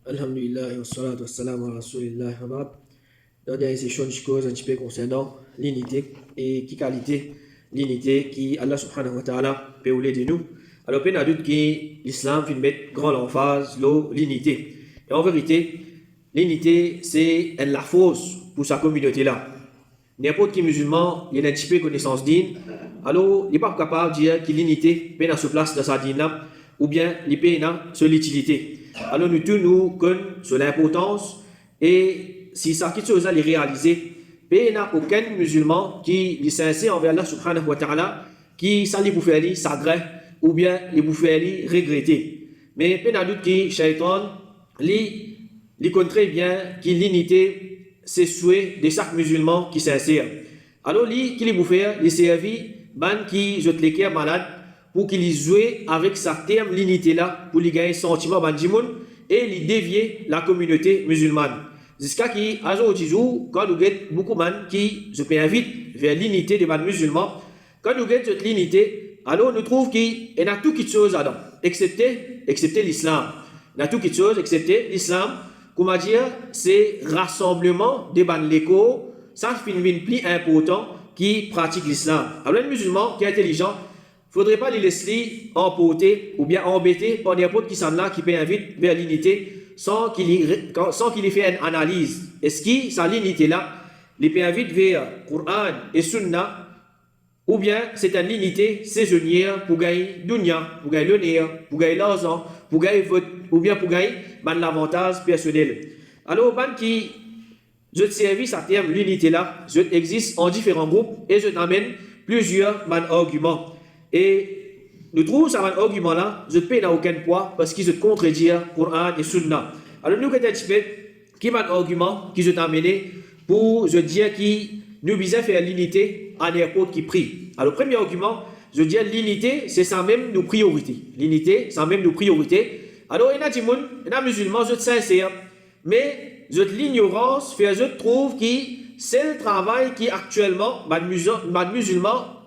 Alhamdulillah, wa salatu wa salam wa rasulillah. Dans la dernière session, je cause un petit peu concernant l'unité et qui qualité l'unité qui Allah subhanahu wa ta'ala peut ouler de nous. Alors, peine à doute que l'islam fait mettre grande emphase l'unité. Et en vérité, l'unité, c'est la force pour sa communauté là. N'importe qui musulman, il a un petit peu connaissance d'une, alors il n'est pas capable de dire que l'unité peut à se place dans sa dîne là, ou bien il peut sur l'utilité. Alors nous tous nous connaissons sur l'importance et si ça quelque chose à les réaliser, il n'y a aucun musulman qui est sincère envers Allah subhanahu wa ta'ala qui ça lui faire lui s'agréer ou bien lui faire lui regretter. Mais il n'y a doute que Shaitan lui connaît bien que l'unité c'est souhait de chaque musulman qui sincère. Alors lui qui lui faire les servir ban qui jette les cœurs malades pour qu'il joue avec sa terme l'unité là pour lui gagner sentiment bandimoun et lui dévier la communauté musulmane. Jusqu'à qui à jour quand nous avons beaucoup de gens qui se invite vers l'unité des musulmans, quand nous avons cette l'unité, alors nous trouvons qu'il y a tout quelque chose là-dedans, excepté l'islam. Il y a tout quelque chose excepté l'islam. Comment dire, c'est rassemblement des ban l'écho, ça finit plus important qui pratique l'islam. Alors, les musulmans qui est intelligent, il ne faudrait pas les laisser emporter ou bien embêter par n'importe qui s'en là qui peut inviter vers l'unité sans qu'il ait fait une analyse. Est-ce que sa l'unité là, les peut inviter vers Coran et Sunna ou bien c'est une unité saisonnière pour gagner dunya, pour gagner l'honneur, pour gagner l'argent, pour gagner vote ou bien pour gagner l'avantage personnel. Alors, ban qui je service à terme l'unité là, je existe en différents groupes et je t'amène plusieurs arguments. Et nous trouvons ça un argument là, je ne paie aucun poids parce qu'ils se contredire Coran et Sunna. Alors nous qu'est un petit peu qui est un argument qui je t'amène pour je dire qui nous visons faire l'unité à n'importe qui prie. Alors premier argument, je dis l'unité c'est ça même nos priorités. L'unité c'est même nos priorités. Alors il y a des gens, il y a des musulmans, je suis sincère, mais je l'ignorance fait je trouve que c'est le travail qui actuellement les musulmans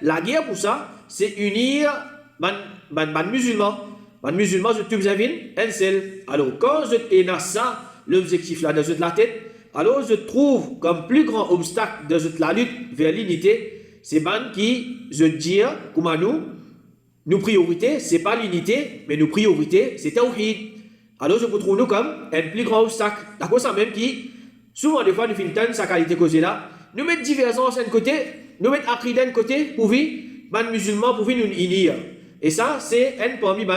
la guerre pour ça c'est unir les musulmans. Les musulmans je trouve un seul. Alors quand je ai ça l'objectif là dans la tête, alors je trouve comme plus grand obstacle de la lutte vers l'unité, c'est ban qui je dis comme à nous nos priorités, ce n'est pas l'unité, mais nos priorités, c'est Tawhid. Alors, je vous trouve nous comme un plus grand obstacle. D'accord, ça même qui, souvent, des fois, nous finissons sa qualité causée là, nous mettons divergence d'un côté, nous mettons Aqida d'un côté, pour vivre, les musulmans, pour vivre nous unir. Et ça, c'est un parmi les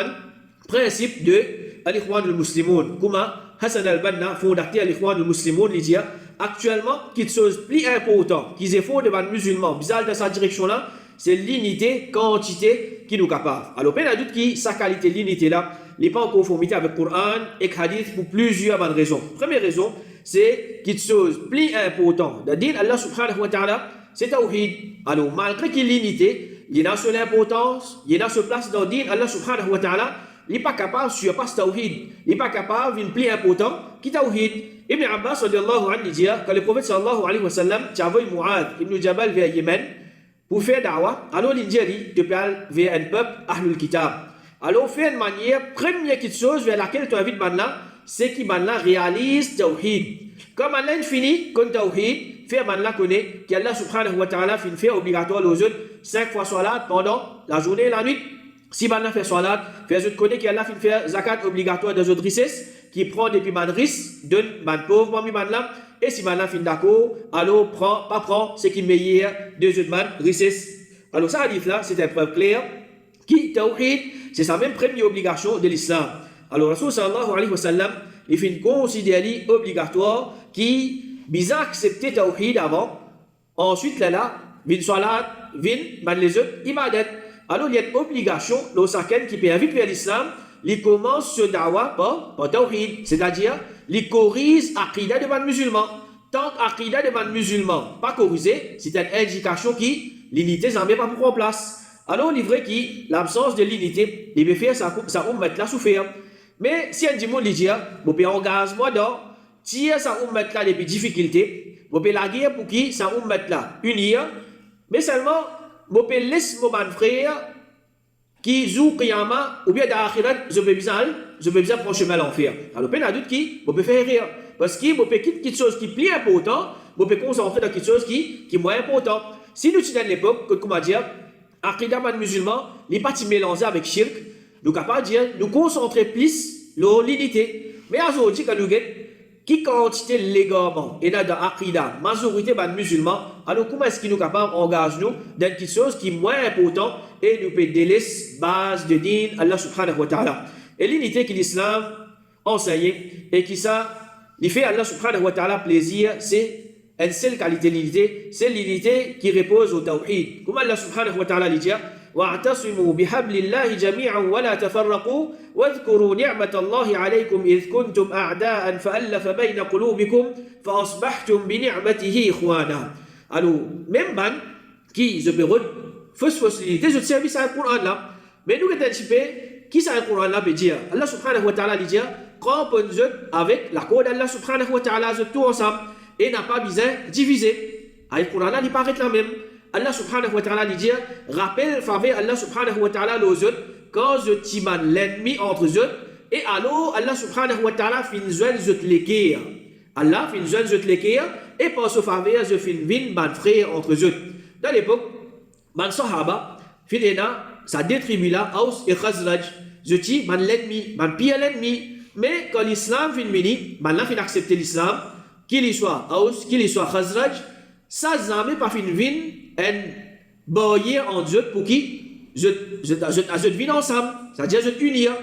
principes de l'Ikhwan al-Muslimoun. Comme Hassan al-Banna, fondateur de l'Ikhwan al-Muslimoun, il dit actuellement, quelque chose de plus important, qu'ils aient fait devant les musulmans, bizarre dans cette direction-là, c'est l'unité, quantité qui nous capable. Alors, peine à doute que sa qualité, l'unité là, n'est pas en conformité avec le Coran et le Hadith pour plusieurs bonnes raisons. Première raison, c'est quelque chose de plus important. De dire Allah subhanahu wa ta'ala, c'est Tawhid. Alors, malgré qu'il y ait l'unité, il y a son importance, il y a son place dans le dire Allah subhanahu wa ta'ala, il n'est pas capable de surpasser Tawhid. Il n'est pas capable de plus important que Tawhid. Ibn Abbas, sallallahu alayhi wa sallam, quand le prophète sallallahu alayhi wa sallam, tu as envoyé Mu'ad ibn Jabal vers Yémen, pour faire da'wah, alors l'Indien dit de parler vers un peuple, Ahlul Kitab. Alors, faire une manière, première chose vers laquelle tu invites Manna, c'est que Manna réalise Tawhid. Comme Allah finit, comme Tawhid, faire Manna connaît qu'Allah subhanahu wa ta'ala finit faire obligatoire aux autres 5 fois salat pendant la journée et la nuit. Si Manna fait salat, faire autres connaît qu'Allah finit faire zakat obligatoire des autres richesses, qui prend depuis man riche, donne man pauvre, parmi Manna. Et si maintenant fin d'accord, alors pas prend, c'est qui meilleur deux autres man richesse. Alors ça hadith là, c'est une preuve claire qui Tawhid, c'est sa même première obligation de l'islam. Alors Rasul sallallahu alayhi wa sallam, il fait considérer obligatoire qui bizarre accepter Tawhid avant, ensuite là, vin salat, vin man les autres ibadat. Alors il y a une obligation, l'osaken qui peut inviter vers l'islam, il commence ce dawa par Tawhid, c'est-à-dire il corrige l'aqida de les musulmans. Tant que l'aqida de les musulmans pas corrigé, c'est une indication qui l'unité n'en met pas pour en place. Alors il est vrai que l'absence de l'unité, il veut faire ça ummat là souffrir. Mais si un dimanche il dit, vous pouvez engager moi dans tirer ça ummat là les difficultés, vous pouvez la guerre pour qui ça ummat là unir, mais seulement vous pouvez laisser mon frère qui joue qiyama ou bien d'akhirat, je peux bien prendre chemin à l'enfer. Alors, pas de doute qui, on peut faire rire. Parce que on peut quitter quelque chose qui est plus important, on peut concentrer dans quelque chose qui est moins important. Si nous sommes à l'époque, comment dire, aqidah man musulman, n'est pas mélangé avec shirk, nous sommes capables de dire, nous concentrer plus sur l'unité. Mais aujourd'hui, quand nous avons qui quantité légalement et dans l'aqidah, majorité de musulmans, alors comment est-ce que nous sommes capables d'engager nous dans quelque chose qui est moins important et nous peut délaisser base de din Allah subhanahu wa ta'ala. Et l'unité que l'islam enseigne et qui ça, il fait Allah subhanahu wa ta'ala plaisir, c'est une seule qualité d'unité, c'est l'unité qui repose au tawhid. Comme Allah subhanahu wa ta'ala dit, واعتصموا بحبل الله جميعا ولا تفرقوا واذكروا نعمة الله عليكم إذ كنتم أعداء فألف بين قلوبكم فأصبحتم بنعمته إخوانا. Alors, même man qui je peux faciliter je service à le Coran là, mais nous anticiper qui ça le Coran là veut dire. Allah subhanahu wa ta'ala dit quand on avec l'accord d'Allah subhanahu wa ta'ala tout ensemble et n'a pas besoin de diviser. Le Coran là il paraît la même. Allah subhanahu wa ta'ala dit rappelle faveur Allah subhanahu wa ta'ala aux autres quand je t'imane l'ennemi entre eux et alors Allah subhanahu wa ta'ala fin joindre les guerres. Allah fin joindre les guerres et par ce faveur je fin vin ban frère entre eux. Dans l'époque man sahaba finena ça détribue là Aus et Khazraj je dis man l'ennemi man pire l'ennemi mais quand l'islam fin vini man là fin accepter l'islam qu'il soit Aus qu'il soit Khazraj ça jamais pas fin vin un barrière en Dieu pour qui je vis ensemble, c'est-à-dire je unir.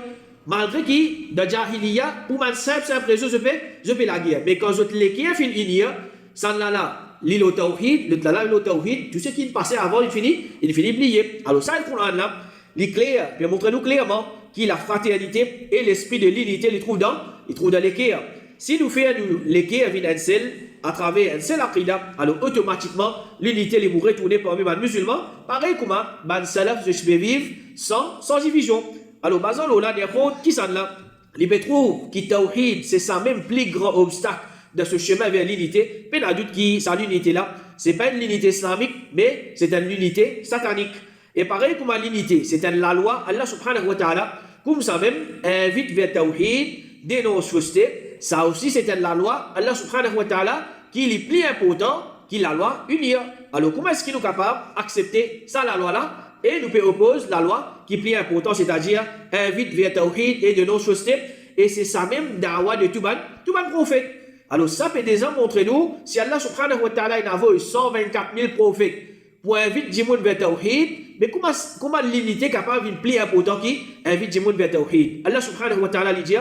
Malgré qui, dans Jahiliya, pour man simple raison, je fais la guerre. Mais quand je te l'équerre, fin unir, ça là, l'île au tawhid, le tawhid, tout ce qui passait avant, il finit plié. Alors ça, le Coran là, il est clair, il montre nous clairement que la fraternité et l'esprit de l'unité, il trouve dans l'équerre. Si nous faisons l'équerre un seul, à travers un seul aqidah, alors automatiquement, l'unité les pourrait retourner parmi les musulmans. Pareil comme les salaf, je peux vivre sans division. Alors, basant là, qui s'en là, les pétrous qui tawhid, c'est ça même plus grand obstacle de ce chemin vers l'unité. Mais n'a doute qui, sa l'unité là, c'est pas une unité islamique, mais c'est une unité satanique. Et pareil comme l'unité, c'est la loi, Allah subhanahu wa ta'ala, comme ça même, invite vers tawhid, dénonce fausseté. Ça aussi, c'est la loi, Allah subhanahu wa ta'ala, qui est plus important que la loi unir. Alors, comment est-ce qu'il est capable d'accepter ça, la loi là, et nous peut opposer la loi qui est plus important, c'est-à-dire invite vers tawhid et de non-fausseté. Et c'est ça même dawa de tout le prophète. Alors, ça peut déjà montrer nous, si Allah subhanahu wa ta'ala a envoyé 124 000 prophètes pour inviter du monde vers tawhid, mais comment l'unité est capable de plus important qui invite du monde vers tawhid? Allah subhanahu wa ta'ala dit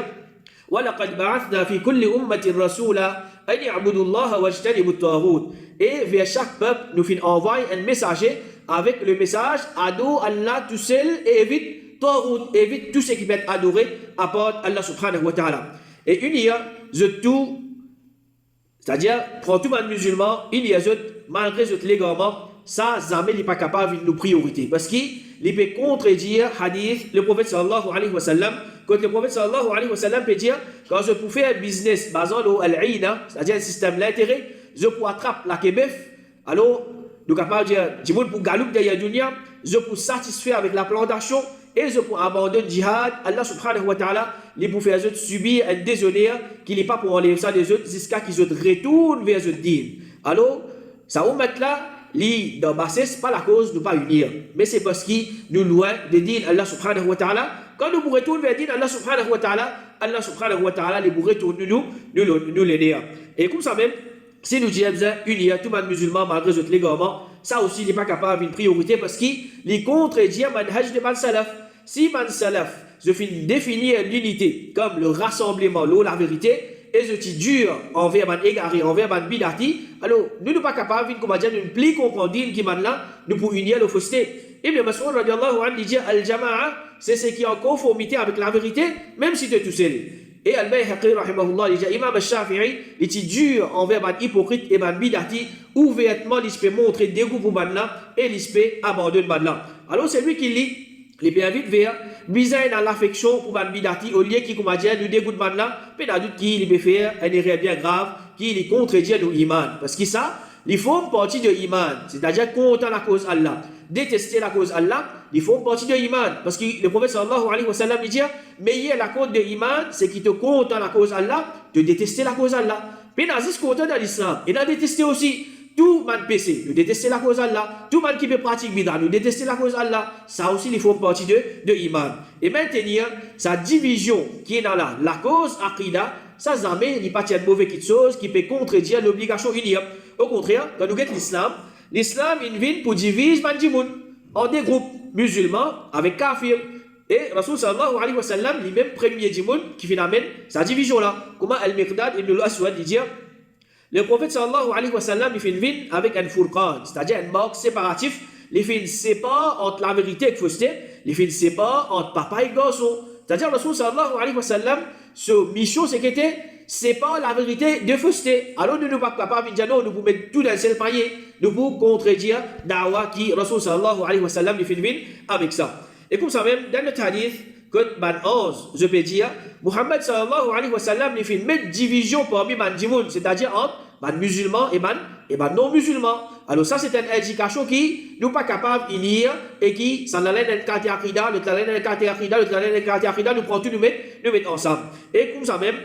وَلَقَدْ بَعَثْنَا فِي كُلِّ أُمَّةٍ رَسُولًا أَنْ يَعْبُدُوا اللَّهَ وَاجْتَنِبُوا الطَّاغُوتَ. Et vers chaque peuple, nous envoyons un messager avec le message adore Allah tout seul et évite Taghut, évite tout ce qui peut être adoré à part Allah subhanahu wa ta'ala. Et unir tout, c'est-à-dire prendre tout le monde musulman, unir malgré légalement, ça jamais n'est pas capable de nous priorité parce qu'il peut contredire hadith le prophète sallallahu alayhi wa sallam. Quand le prophète sallallahu alayhi wa sallam peut dire quand je peux faire un business basant sur al-aïna, c'est-à-dire un système d'intérêt, je peux attraper la kebef, alors nous sommes capables de dire du monde pour galoup derrière dunya, je peux satisfaire avec la plantation et je peux abandonner le djihad. Allah subhanahu wa ta'ala les pour faire subir un déshonneur qui n'est pas pour enlever ça des autres jusqu'à qu'ils retournent vers le din. Alors ça vous met là li dans bassesse pas la cause de pas unir mais c'est parce que nous loin de din Allah subhanahu wa ta'ala quand nous retournons vers din Allah subhanahu wa ta'ala les pour retourner nous l'aider et comme ça même si nous disons unir tout le monde musulman malgré les légalement ça aussi n'est pas capable d'une priorité parce qu'il les contredit manhaj de man salaf. Si man salaf je finis définir l'unité comme le rassemblement la vérité et je suis dur envers man égaré, envers man bidati, alors nous ne sommes pas capables de plus comprendre qui man là, nous pour unir le fausseté. Ibn Mas'ud radiallahu anhu dit al-jama'a, c'est ce qui est en conformité avec la vérité, même si tu es tout seul. Et al-Bayhaqi rahimahullah dit Imam al-Shafi'i, il est dur envers man hypocrite et man bidati, ouvertement il peut montrer dégoût pour man là et il peut abandonner man là. Alors c'est lui qui lit. Les bien vite vers bizarre dans l'affection pour man bidati au lieu qui comme dit nous dégoûte man là peut doute qui peut faire une erreur bien grave qui les contredit nos iman parce que ça il faut partie de iman c'est-à-dire contre la cause Allah détester la cause Allah, ils font partie de l'Iman. Parce que le prophète sallallahu alayhi wa sallam dit, meilleur la cause de l'Iman, c'est qui te compte dans la cause Allah, de détester la cause Allah. Puis nazis content dans l'islam, et dans détester aussi tout man péché, de détester la cause Allah, tout man qui peut pratiquer bid'a, de détester la cause Allah, ça aussi ils font partie de l'Iman. Et maintenant, sa division qui est dans la cause Aqida, ça jamais il pas de mauvais quelque chose qui peut contredire l'obligation unie. Au contraire, quand nous regardons l'islam il vient pour diviser man en des groupes musulmans avec kafir. Et Rasul sallallahu alayhi wa sallam, lui-même premier dimoun qui vient amener sa division là. Comment Al-Miqdad ibn al-Aswad dit le prophète sallallahu alayhi wa sallam il fait une vie avec un furqan, c'est-à-dire un marque séparatif. Il fait une sépare entre la vérité et la fausseté. Il fait une sépare entre papa et garçon. C'est-à-dire Rasul sallallahu alayhi wa sallam, ce mission c'est qu'il sépare la vérité de fausseté. Alors nous ne sommes pas capables de dire non, nous pouvons mettre tout dans le seul panier. Nous pouvons contredire Dawa qui Rasul sallallahu alayhi wa sallam il fait une vie avec ça. Et comme ça même, dans le hadith, que ban 11, je peux dire, Muhammad sallallahu alayhi wa sallam, il fait une même division parmi man dimoun, c'est-à-dire entre man musulman et man non musulman. Alors ça, c'est une indication qui nous pas capable de lire et qui, ça n'allait dans le quartier Aqida, le talent dans le quartier Aqida, le talent dans le quartier Aqida, nous prenons tout, nous mettons ensemble. Et comme ça même,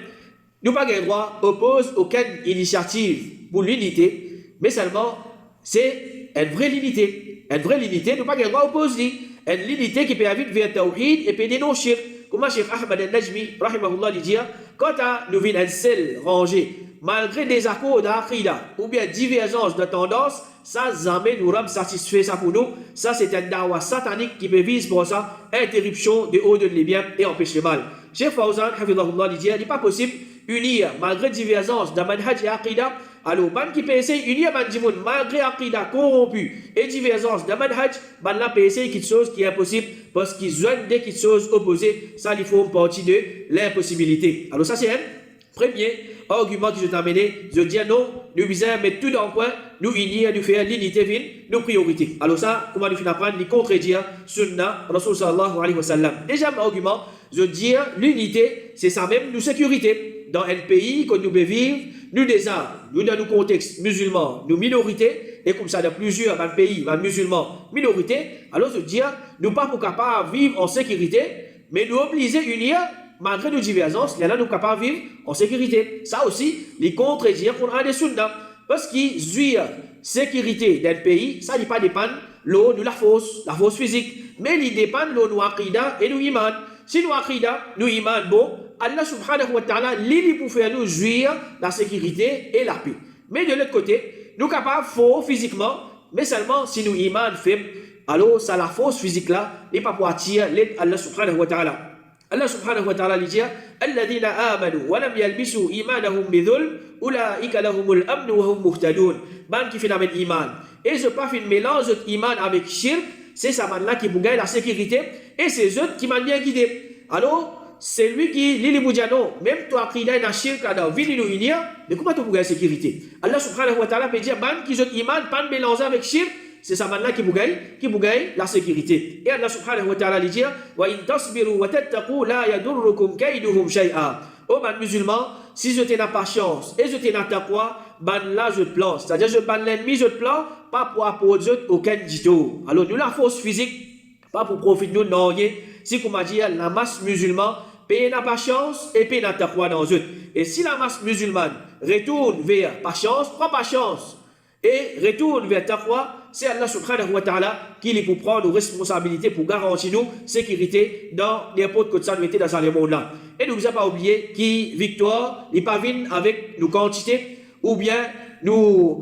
nous pas le droit oppose aucune initiative pour l'unité, mais seulement c'est une vraie unité. Une vraie unité, nous pas le droit opposer. Une unité qui peut inviter vers Tawhid et peut dénoncer. Comment Cheikh Ahmed al-Najmi, rahimahullah, dit quand nous venons un seul rangé, malgré des accords d'Aqida ou bien divergence de tendance, ça jamais nous rend satisfait ça pour nous. Ça c'est un dawa satanique qui peut viser pour ça interruption de haut de bien et empêcher le mal. Cheikh Fawzan, hafidhahullah, dit il n'est pas possible unir malgré divergence de manhaj et Aqida. Alors, ban qui peut essayer unir ban dimoun malgré Aqida corrompu et divergence de manhaj, ban là peut essayer quelque chose qui est impossible parce qu'ils joignent des quelque chose opposées. Ça, il faut partie de l'impossibilité. Alors ça c'est un premier argument que je t'ai amené. Je dis non, nous visons mettre tout dans le coin, nous unir, nous faire l'unité, nos priorités. Alors ça, comment nous finissons apprendre, nous contredire Sunna, Rasul sallallahu alayhi wa sallam. Deuxième argument, je dis l'unité, c'est ça même, nous sécurité. Dans un pays que nous vivons, nous des armes, nous dans nos contextes musulmans, nous minorités, et comme ça dans plusieurs pays, musulmans, minorités, alors je dis, nous pas pour capables de vivre en sécurité, mais nous obligés à unir, malgré nos divergences, là nous sommes capables de vivre en sécurité. Ça aussi, les contredire qu'on a des sunnah. Parce qu'ils jouent sécurité d'un pays, ça n'est pas dépendre l'eau de la force physique, mais il dépend de l'eau de Aqida et de Iman. Si nous Aqida, nous Iman, bon, Allah subhanahu wa ta'ala, il pour faire nous jouir la sécurité et la paix. Mais de l'autre côté, nous sommes capables faux physiquement, mais seulement si nous Iman faible, alors ça la force physique là, n'est pas pour attirer l'aide Allah subhanahu wa ta'ala. Allah subhanahu wa ta'ala dit alladhina amanu wa lam yalbisu imanahum bidhulm ulaika lahumul amn wa hum muhtadun. Man qui fait avec iman et je pas fait un mélange d'iman avec shirk, c'est ça man là qui vous gagne la sécurité et c'est eux qui m'ont bien guidé. Alors c'est lui qui li boudjano même toi aqida na shirk ada vini nous unir, mais comment tu vous gagne sécurité? Allah subhanahu wa ta'ala peut dire man qui jot iman pas mélanger avec shirk. C'est ça maintenant qui vous gagne la sécurité. Et Allah subhanahu wa ta'ala dit wa in tasbiru wa tattaqu la yadurrukum kayduhum shay'a. Oh ban musulman, si je t'ai la patience et je t'ai la taqwa, ban là je te plante. C'est-à-dire je ban l'ennemi, je te plante, pas pour apporter aucun dito. Alors nous la force physique, pas pour profiter de nous non. Si comme a dit la masse musulmane, paye la patience et paye la taqwa dans eux. Et si la masse musulmane retourne vers patience, prends patience. Et retourne vers taqwa, c'est Allah subhanahu wa ta'ala qui est pour prendre nos responsabilités pour garantir nous sécurité dans n'importe quelle situation dans ce monde-là. Et nous n'avons pas oublié que victoire n'est pas venue avec nos quantités ou bien nos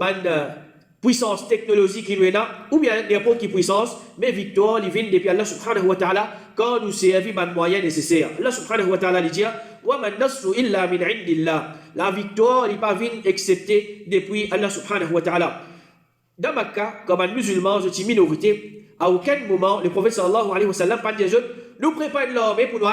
puissance technologique qui nous est là, ou bien n'importe quelle puissance, mais victoire est venue depuis Allah subhanahu wa ta'ala quand nous servons les moyens nécessaires. Allah subhanahu wa ta'ala dit wa man nasru illa min indillah. La victoire n'est pas venue excepté depuis Allah subhanahu wa ta'ala. Dans Makkah, comme un musulman, je suis minorité, à aucun moment, le prophète sallallahu alayhi wa sallam, pas de jeunes, nous prépare l'armée pour nous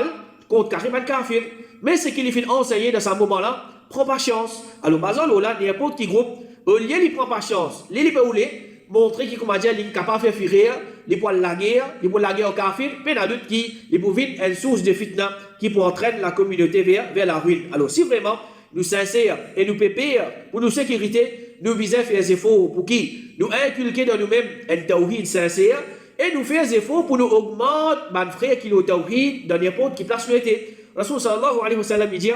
contre carrément kafir. Mais ce qu'il fait enseigner dans ce moment-là, prend pas chance. Alors, bazan là, n'importe qui groupe, au lieu il prend pas chance, il peut rouler, montrer qu'il comment dire, il est capable de faire fuir, il peut la guerre au kafir, mais il y a d'autres qui, il peut vite une source de fitna qui peut entraîner la communauté vers la ruine. Alors, si vraiment nous sincères et nous pépères pour nos sécurités, nous visons à faire des efforts pour qui nous inculquer dans nous-mêmes un tawhid sincère et nous faire des efforts pour nous augmenter, mes frères qui ont tawhid dans n'importe qui place nous était. Rasul sallallahu alayhi wa sallam dit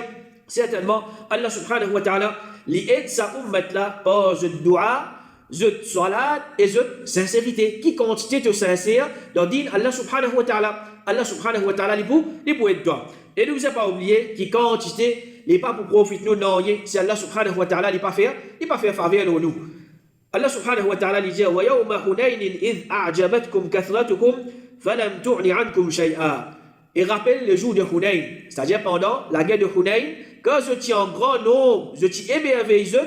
certainement Allah subhanahu wa ta'ala li aide sa ummat là par le dua, le salat et la sincérité. Qui quantité de sincère dans din Allah subhanahu wa ta'ala. Allah subhanahu wa ta'ala li pour être toi. Et ne vous avez pas oublié qui quantité n'est pas pour profiter nous non rien. Si Allah subhanahu wa ta'ala n'est pas faire faveur de nous. Allah subhanahu wa ta'ala dit wa yawma hunayn idh a'jabatkum kathratukum falam tu'ni ankum shay'a. Et rappelle le jour de Hunayn, c'est-à-dire pendant la guerre de Hunayn, quand je tiens en grand nombre, je tiens émerveilleux,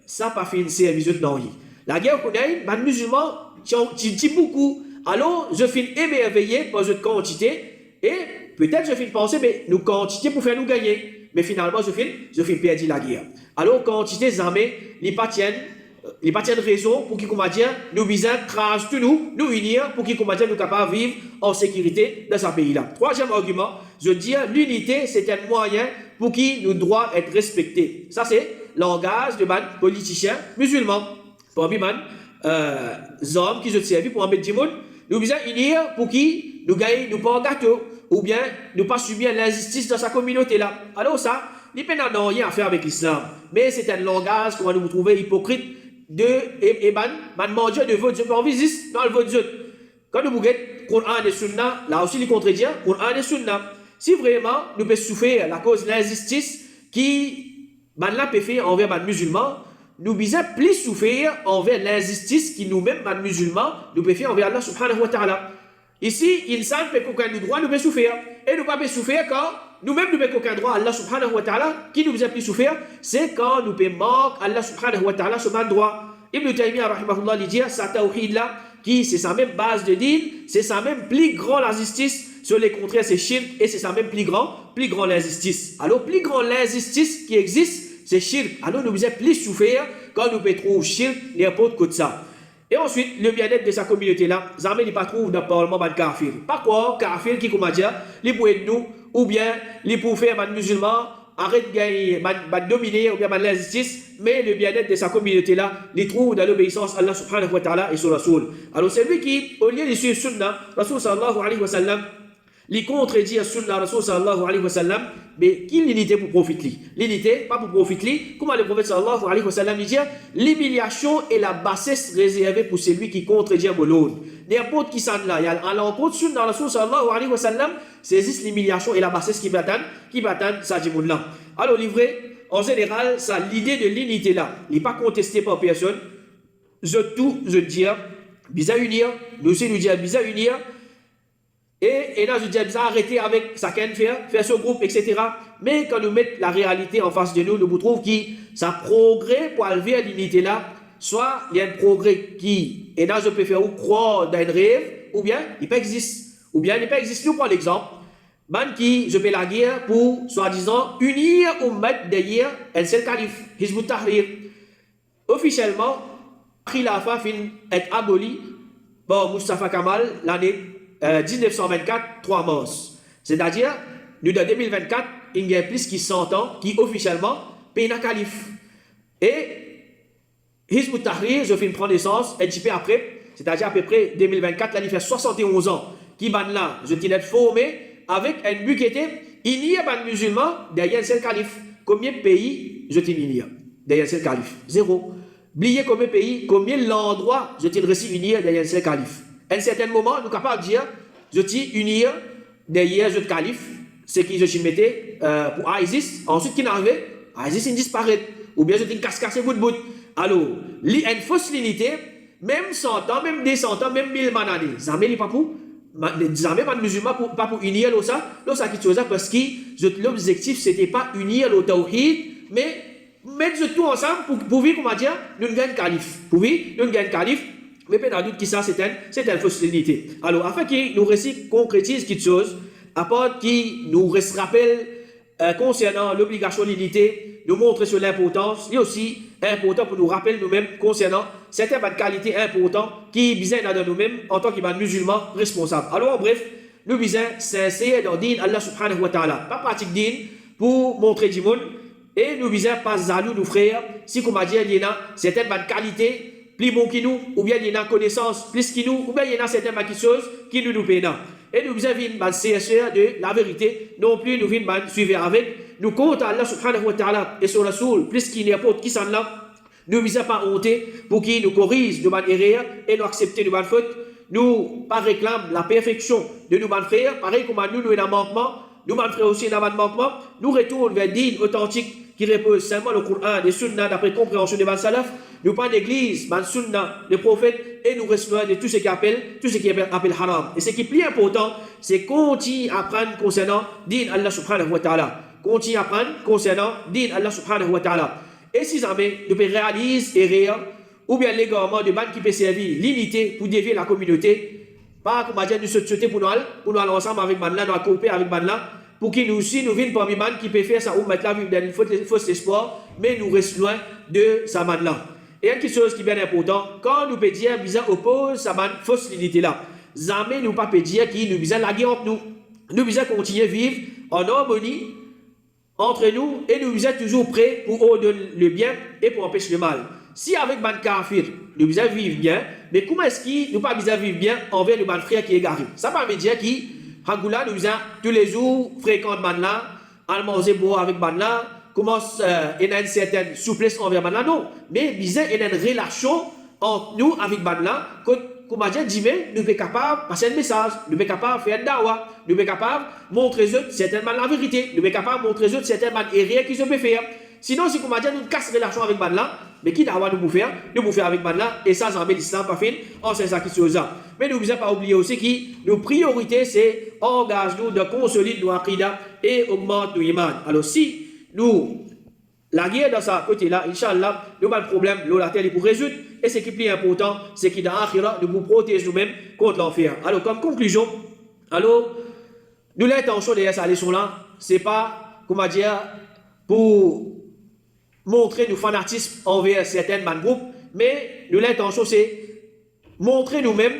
ça n'a pas fait une service de non. La guerre de Hunayn, les musulmans tiennent beaucoup. Alors, je finis émerveillé par cette quantité, et peut-être je finis penser, mais nous quantité pour faire nous gagner. Mais finalement, je finis perdre la guerre. Alors, quantité armées, les pas tiennent raison pour qu'ils nous visent, crachent tout nous unir pour qu'ils nous capables de vivre en sécurité dans ce pays-là. Troisième argument, je dis l'unité, c'est un moyen pour qui nous doit être respecté. Ça, c'est le langage de politiciens musulmans. Parmi les hommes qui se servent pour embêter du monde, nous visons unir pour qui nous gagnons, nous pas gâteau, ou bien nous pas subir l'injustice dans sa communauté-là. Alors ça, il n'y a rien à faire avec l'islam. Mais c'est un langage qu'on va nous trouver hypocrite de manger de votre Dieu. On visite dans le votre Dieu. Quand nous regardons Coran et Sunna, là aussi, il contredit Coran et Sunna. Si vraiment nous pouvons souffrir la cause de l'injustice qui maintenant peut faire envers les musulmans, nous devons plus souffrir envers l'injustice qui nous-mêmes, les musulmans, nous pouvons faire envers Allah subhanahu wa ta'ala. Ici, insan peut aucun droit, nous pouvons souffrir. Et nous ne pouvons pas souffrir quand nous-mêmes nous n'avons aucun droit. Allah subhanahu wa ta'ala, qui nous a plus souffrir, c'est quand nous pouvons manquer Allah subhanahu wa ta'ala ce même droit. Ibn Taymiyyah rahimahullah dit, sa tawhid là, qui c'est sa même base de din, c'est sa même plus grande injustice, sur les contraires c'est shirk, et c'est sa même plus grande injustice. Alors, plus grande l'injustice qui existe, c'est shirk. Alors, nous devons plus souffrir quand nous pouvons trouver shirk n'importe quoi de ça. Et ensuite, le bien-être de sa communauté-là, jamais il ne trouve dans le parlement de kafir. Par quoi, kafir qui, comment dire, il peut être nous, ou bien il peut faire les musulmans, arrête de gagner, de dominer, ou bien l'injustice, mais le bien-être de sa communauté-là, il trouve dans l'obéissance à Allah subhanahu wa ta'ala et son Rasoul. Alors, c'est lui qui, au lieu de suivre Sunna, Rasoul sallallahu alayhi wa sallam, il contredit à Sunna, Rasoul sallallahu alayhi wa sallam, mais qui l'unité pour profiter? L'unité, pas pour profiter. Comment le prophète sallallahu alayhi wa sallam dit, l'humiliation et la bassesse réservée pour celui qui contredit à Moloun. N'importe qui s'en là, il y a à l'encontre Sunna, Rasoul sallallahu alayhi wa sallam, saisissent l'humiliation et la bassesse qui battent ça dit là. Alors, livré, en général, ça, l'idée de l'unité là, il n'est pas contesté par personne. Je dis, bizarre unir, nous aussi nous disons bizarre unir. Et là, je dis, bizarre arrêter avec ça qu'on faire ce groupe, etc. Mais quand nous mettons la réalité en face de nous, nous trouvons que ça progrès pour arriver à l'unité là, soit il y a un progrès qui, et là, je peux faire ou croire dans un rêve, ou bien il peut exister. Ou bien il peut exister, nous prenons l'exemple. Man qui, je fais la guerre pour, soi-disant, unir ou mettre derrière un seul calife, Hizb ut-Tahrir. Officiellement, Khilafa fin est aboli par Mustafa Kamal l'année 1924, 3 mars. C'est-à-dire, nous, dans 2024, il y a plus de 100 ans qui, officiellement, paye un calife. Et Hizb ut-Tahrir, je fais une prendre naissance un petit peu après, c'est-à-dire à peu près 2024, là, il fait 71 ans, qui ban là, je t'ai formé, avec un but qui était, il y a pas de musulmans derrière un seul calife. Combien de pays je t'ai unir derrière un seul calife? 0. Oubliez combien de pays, combien d'endroits je t'ai réussi unir derrière un seul calife. À un certain moment, nous sommes capables de dire, je t'ai unir derrière un calife, ce qui je t'ai mettais pour ISIS. Ensuite, qui n'arrivait, ISIS il disparaît. Ou bien je t'ai cassé bout de bout. Alors, il y a une fausse unité, même 100 ans, même 200 ans, même 1000 années. Ça ne pas pour. Jamais pas de musulmans pas pour unir ça qui chose parce que l'objectif c'était pas unir le tawhid mais mettre tout ensemble pour vivre comment dire nous gagnons calife pour vivre nous gagnons calife mais pas de doute que ça c'est une fausse unité. Alors afin qu'il nous concrétise quelque chose à part qui nous rappelle concernant l'obligation de l'unité, nous montre sur l'importance et aussi important pour nous rappeler nous-mêmes concernant certaines qualités importantes qui visent dans nous-mêmes en tant que musulmans responsables. Alors en bref, nous visons sincère dans din Allah subhanahu wa ta'ala. Pas pratique din pour montrer du monde et nous visons pas zalou nous frères si comme a dit il y a certaines qualités plus bon que nous, ou bien il y a une connaissance plus que nous, ou bien il y a certaines choses qui nous peinent. Et nous avons une CSR de la vérité, non plus nous avons suivre avec. Nous comptons Allah subhanahu wa ta'ala et son Rasoul, plus qu'il n'importe qui s'en là. Nous ne sommes pas hontés pour qu'il nous corrige de manière et nous accepter de bonnes fautes. Nous pas réclame la perfection de nos frères, pareil comme nous avons un manquement, nous frères aussi un manquement. Nous retournons vers dîne authentique qui repose seulement le Coran, les sunnas d'après compréhension des salaf. Nous pas d'église, les sunnas, les prophètes, et nous restons de tout ce qui appelle haram. Et ce qui est plus important, c'est continuer à apprendre concernant dîne Allah subhanahu wa ta'ala. Continuer à apprendre concernant dîne Allah subhanahu wa ta'ala. Et si jamais nous pouvons réaliser erreur, ou bien l'égarement de banque qui peut servir l'unité pour dévier la communauté, pas comme dire nous sauter pour nous aller ensemble avec Manla, nous coopérer avec Manla, pour qu'il nous aussi nous vienne parmi man qui peut faire ça ou mettre la vie dans une fausse espoir, mais nous restons loin de sa Manla. Et quelque chose qui est bien important, quand nous pouvons dire bizarre oppose sa fausse unité là, jamais nous pas peut dire qu'il nous bizarre la guerre entre nous. Nous bizarre continuer à vivre en harmonie entre nous et nous sommes toujours prêts pour ordonner le bien et pour empêcher le mal. Si avec ban kafir, nous vivons bien, mais comment est-ce que nous pas vivre bien envers le ban frère qui est égaré? Ça ne veut pas dire que Hangoula nous tous les jours fréquente ban là, à manger boire avec ban là, commence il y a une certaine souplesse envers ban là, non. Mais il y a une relation entre nous avec ban là, comme je dis, nous sommes capables de passer un message, nous sommes capables de faire un dawa, nous sommes capables de montrer certainement la vérité, nous sommes capables de montrer certainement erreurs qui se peuvent faire. Sinon, si comme nous cassons la relation avec Banla, mais qui dawa nous pouvons faire? Nous pouvons faire avec Banla, et ça, c'est l'islam pas fait, en c'est ça qui se fait. Mais nous ne devons pas oublier aussi que nos priorités, c'est engage-nous de consolider nos aqidah et augmente nos iman. Alors, si nous la guerre dans ce côté-là, Inch'Allah, nous avons un problème, la terre est pour résoudre. Et ce qui est plus important, c'est que dans l'Akhira, nous vous protégeons nous-mêmes contre l'enfer. Alors, comme conclusion, nous l'intention de cette leçon-là, ce n'est pas, comment dire, pour montrer nos fanatismes envers certains groupes, mais nous l'intention, c'est montrer nous-mêmes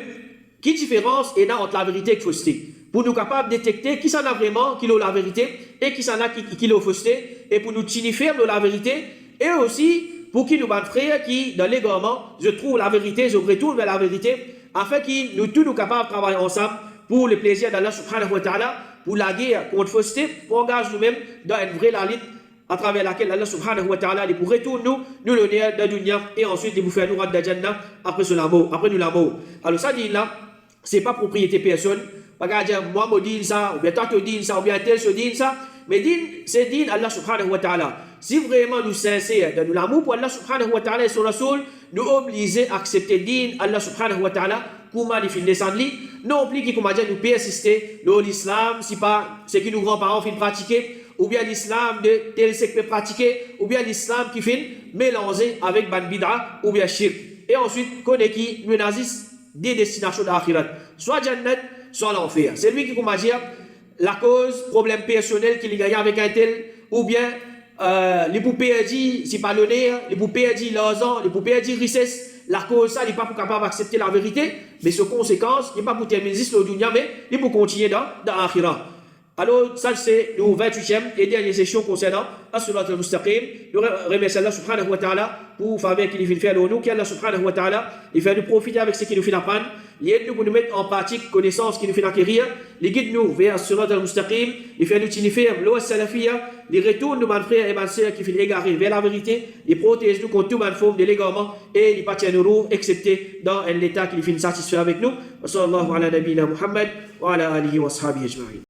qui différence est entre la vérité et la fausseté. Pour nous capables de détecter qui s'en a vraiment, qui a la vérité, et qui s'en a qui l'a fausseté, et pour nous signifier la vérité, et aussi pour qui nous bat frères qui, dans l'égarement, je trouve la vérité, je retourne vers la vérité, afin que nous tous nous capables de travailler ensemble pour le plaisir d'Allah subhanahu wa ta'ala, pour la guerre contre fausseté, pour engager nous-mêmes dans une vraie lutte à travers laquelle Allah subhanahu wa ta'ala pour retourner nous l'honneur de la dunya, et ensuite de vous faire nous rendre de Jannah après nous la mort. Alors ça dit là, c'est pas propriété personne. Pas dire moi me dis ça, ou bien toi te dis ça, ou bien tel se dit ça. Mais din, c'est din Allah subhanahu wa ta'ala. Si vraiment nous sincères dans l'amour pour Allah subhanahu wa ta'ala et son Rasoul, nous obligés à accepter din Allah subhanahu wa ta'ala, comment il finit descendre lui, non plus qui comment dire nous persister dans l'islam, si pas ce que nos grands-parents finissent pratiquer, ou bien l'islam de tel secte peut pratiquer, ou bien l'islam qui finit mélanger avec ban bid'a ou bien shirk. Et ensuite, connaît qui nous nazis des destinations d'akhirat, soit Jannat, soit l'enfer. C'est lui qui, comment dire, la cause, problème personnel qu'il y a avec un tel, ou bien les poupées dit, si pas l'honneur, les poupées dit l'argent, les poupées dit richesse, la cause, ça, il n'est pas pour capable d'accepter la vérité, mais ses conséquences, il n'est pas pour terminer le dunya, mais il est pour continuer dans l'akhirat. Alors, ça, c'est le 28e et dernière session concernant As-Surat al-Mustaqim. Nous remercions Allah subhanahu wa ta'ala pour faire qu'il nous fait nous, qu'Allah subhanahu wa ta'ala, il fait nous profiter avec ce qu'il nous fait apprendre, il aide nous pour nous mettre en pratique connaissance qu'il nous fait acquérir, il guide nous vers As-Surat al-Mustaqim, il fait nous signifier l'Oas Salafiyya, il retourne nous, mes frères et mes sœurs qui finissent égarés vers la vérité, il protège nous contre toute forme de l'égarement et il partit nous roues, excepté dans l'état qu'il finit satisfait avec nous. Wa sallallahu ala nabina Muhammad wa ala alihi wa ashabihi ajma'in.